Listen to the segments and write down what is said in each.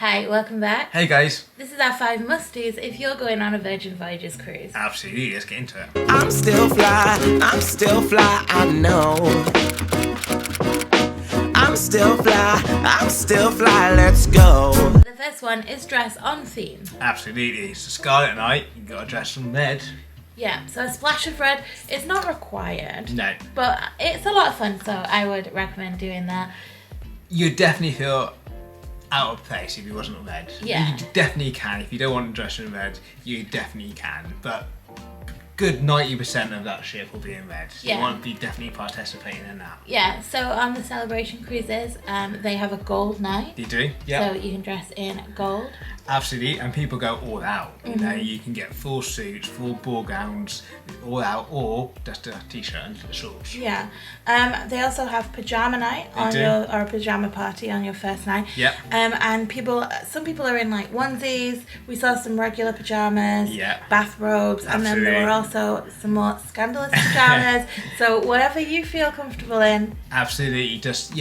Hi, welcome back. Hey guys. This is our 5 must-dos if you're going on a Virgin Voyages cruise. Absolutely, let's get into it. I'm still fly, I know. I'm still fly, let's go. The first one is dress on theme. Absolutely, it's a Scarlet night, you got to dress in red. Yeah, so a splash of red is not required. No. But it's a lot of fun, so I would recommend doing that. You'd definitely feel out of place if you wasn't red. Yeah. You definitely can. If you don't want to dress in red, you definitely can. But good 90% of that ship will be in red. So Yeah. you want to be definitely participating in that. Yeah, so on the celebration cruises, they have a gold night. You do? Yeah. So you can dress in gold. Absolutely, and people go all out. You know, you can get full suits, full ball gowns, all out, or just a t-shirt and shorts. Yeah. They also have pajama night or a pajama party on your first night. Yep. And some people are in like onesies. We saw some regular pajamas, Yeah. bathrobes, and then there were also some more scandalous pajamas. So whatever you feel comfortable in. Absolutely, just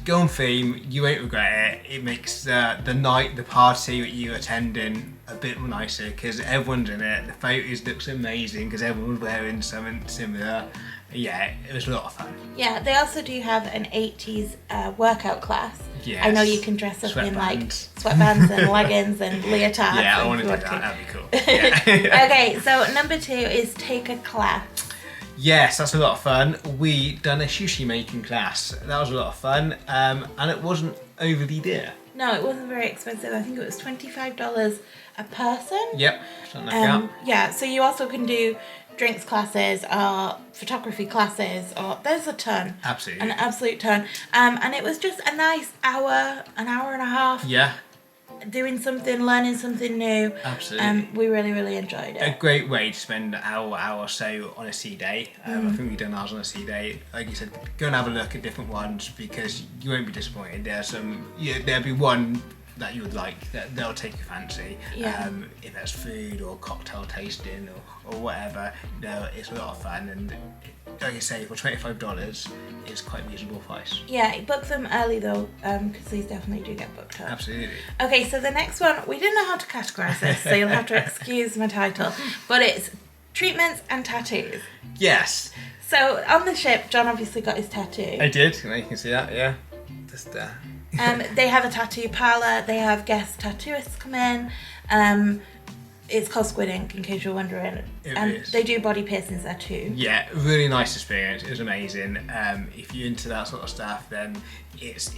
go on theme. You won't regret it. It makes the night, the party that you're attending a bit nicer because everyone's in it. The photos looks amazing because everyone's wearing something similar. Yeah, it was a lot of fun. Yeah, they also do have an 80s workout class. Yes. I know you can dress up in like Sweatbands. sweatbands and leggings and leotards. Yeah, I want to do that. That'd be cool. Yeah. Okay, so number 2 is take a class. Yes, that's a lot of fun. We done a sushi making class. That was a lot of fun, and it wasn't overly dear. No, it wasn't very expensive. I think it was $25 a person. Yep, something like that. Yeah, so you also can do drinks classes or photography classes, or there's a ton. Absolutely. An absolute ton. And it was just a nice hour and a half. Yeah. Doing something, learning something new. Absolutely. We really, really enjoyed it. A great way to spend an hour or so on a sea day. I think we've done ours on a sea day. Like you said, go and have a look at different ones because you won't be disappointed. There'll be one that you would like, that they'll take your fancy. Yeah. If that's food or cocktail tasting or whatever, it's a lot of fun. And like you say, for $25, it's quite a reasonable price. Yeah, book them early though, because these definitely do get booked up. Absolutely. Okay, so the next one, we didn't know how to categorise this, so you'll have to excuse my title, but it's treatments and tattoos. Yes. So on the ship, John obviously got his tattoo. I did. You can see that, yeah. Just there. They have a tattoo parlour, they have guest tattooists come in. It's called Squid Ink, in case you're wondering. And is. they do body piercings there too. Yeah, really nice experience. It was amazing. If you're into that sort of stuff, then it's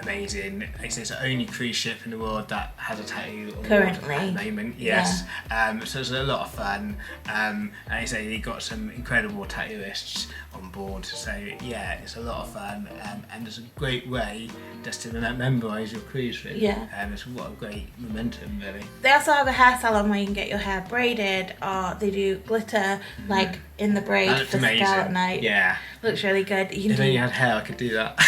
amazing. It's the only cruise ship in the world that has a tattoo on board Currently. at the moment. Yes. Yeah. So it's a lot of fun. And I say they got some incredible tattooists on board. So yeah, it's a lot of fun. And it's a great way just to memorise your cruise really. Yeah. It's what a great momentum really. They also have a hair salon where you can get your hair braided, or they do glitter like in the braid That looked for amazing. Scarlet Night. Yeah. Looks really good. You can If do only you had hair, I could do that.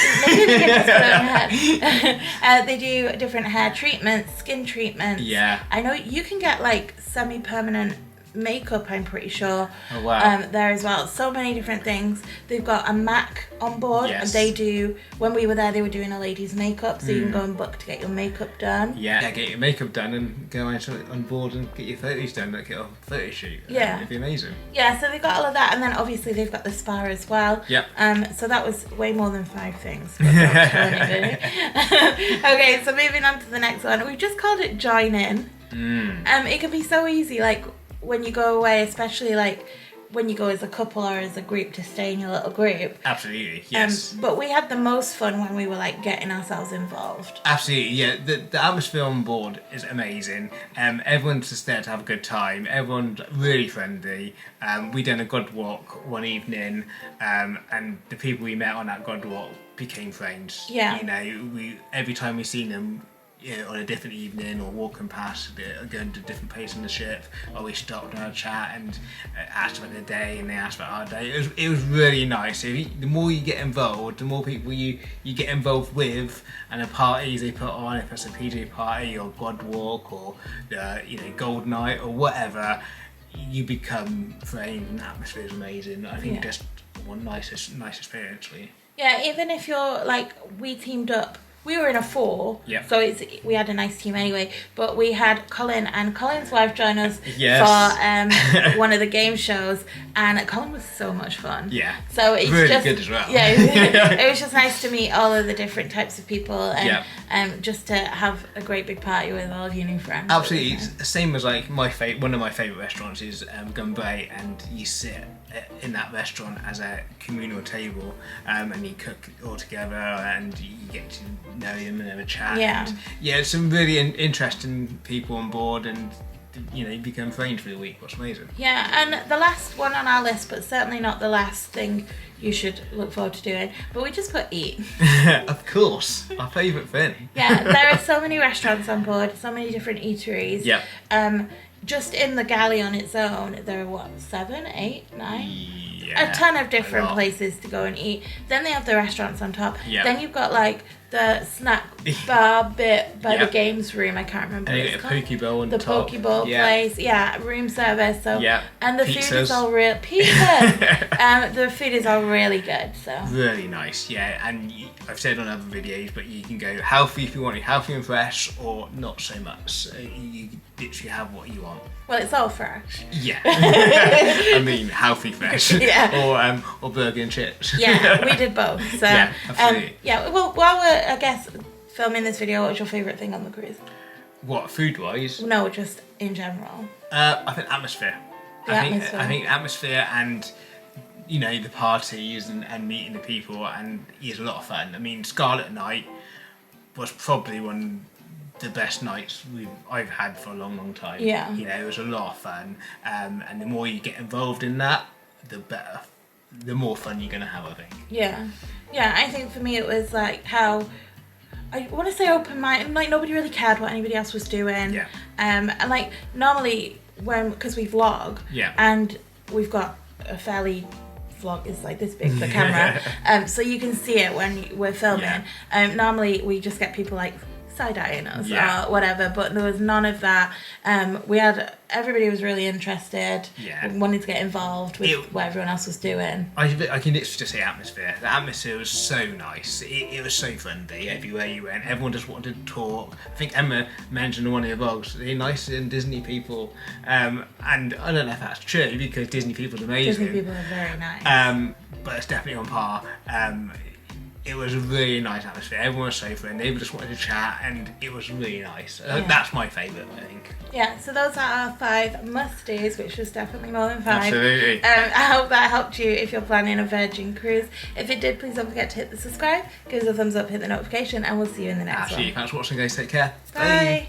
They do different hair treatments, skin treatments. Yeah. I know you can get like semi-permanent makeup, I'm pretty sure. Oh, wow. There as well. So many different things. They've got a Mac on board. Yes. And they do, when we were there, they were doing a lady's makeup, so you can go and book to get your makeup done. Yeah, get your makeup done and go on board and get your photos done, like get a photo shoot. Yeah. It'd be amazing. Yeah, so they've got all of that, and then obviously they've got the spa as well. Yep. So that was way more than 5 things. But don't tell anybody. Okay, so moving on to the next one. We've just called it Join In. It can be so easy, like when you go away, especially like when you go as a couple or as a group to stay in your little group. Absolutely, yes. But we had the most fun when we were like getting ourselves involved. Absolutely, yeah. The atmosphere on board is amazing. Everyone's just there to have a good time. Everyone's really friendly. We done a God walk one evening, and the people we met on that God walk became friends. Yeah. You know, every time we seen them, on a different evening or walking past, going to a different place on the ship, or we stopped and had a chat and asked about their day and they asked about our day. It was really nice. The more you get involved, the more people you get involved with, and the parties they put on, if it's a PJ party or God walk or Gold Night or whatever, you become friends and the atmosphere is amazing. I think just one nice experience for you. Yeah, even if you're like, we teamed up we were in a 4, Yep. so we had a nice team anyway. But we had Colin and Colin's wife join us Yes. for one of the game shows, and Colin was so much fun. Yeah. So it's really just good as well. Yeah, it was just nice to meet all of the different types of people, and Yep. just to have a great big party with all of your new friends. Absolutely, it's the same as like one of my favourite restaurants is Gumbay, and you sit in that restaurant as a communal table, and you cook all together, and you get to know them and have a chat. Yeah. And, yeah, some really interesting people on board, and you become friends for the week. What's amazing. Yeah, and the last one on our list, but certainly not the last thing you should look forward to doing, but we just put eat. Of course, our favourite thing. Yeah, there are so many restaurants on board, so many different eateries. Yeah. Just in the galley on its own, there are 7, 8, 9? Yeah, a ton of different a lot. places to go and eat. Then they have the restaurants on top. Yeah. Then you've got like the snack bar bit by Yeah. the games room. I can't remember And what you it's get a called. poke bowl on The top. poke bowl Yeah. place. Yeah, room service. So Yeah. and the food Pizzas. is all real pizzas. The food is all really good. So Really nice, yeah. And I've said on other videos, but you can go healthy if you want it, healthy and fresh, or not so much. So you literally have what you want. well, it's all fresh. Yeah. I mean, healthy fresh. Yeah. Or burger and chips. Yeah, we did both. So Yeah, absolutely. yeah. Well, while we're I guess filming this video, what was your favourite thing on the cruise? What, food-wise? No, just in general. I think atmosphere. Atmosphere. I think atmosphere and the parties and meeting the people, and it's a lot of fun. I mean, Scarlet Night was probably one of the best nights I've had for a long, long time. Yeah. It was a lot of fun, and the more you get involved in that, the better, the more fun you're gonna have, I think. Yeah. Yeah, I think for me it was like how I want to say open mind, like nobody really cared what anybody else was doing. Yeah. And like normally because we vlog. Yeah. And we've got a fairly vlog is like this big, the camera. So you can see it when we're filming. Yeah. Normally we just get people like side-eyeing us Yeah. or whatever, but there was none of that. Everybody was really interested. Yeah. Wanted to get involved with what everyone else was doing. I can literally just say atmosphere. The atmosphere was so nice. It was so friendly everywhere you went. Everyone just wanted to talk. I think Emma mentioned in one of your vlogs, they're nice and Disney people. And I don't know if that's true because Disney people are amazing. Disney people are very nice. But it's definitely on par. It was a really nice atmosphere. Everyone was so friendly. Everyone just wanted to chat, and it was really nice. That's my favourite, I think. Yeah, so those are our 5 must-dos, which was definitely more than 5. Absolutely. I hope that helped you if you're planning a Virgin cruise. If it did, please don't forget to hit the subscribe, give us a thumbs up, hit the notification, and we'll see you in the next Absolutely. one. Thanks for watching, guys. Take care. Bye.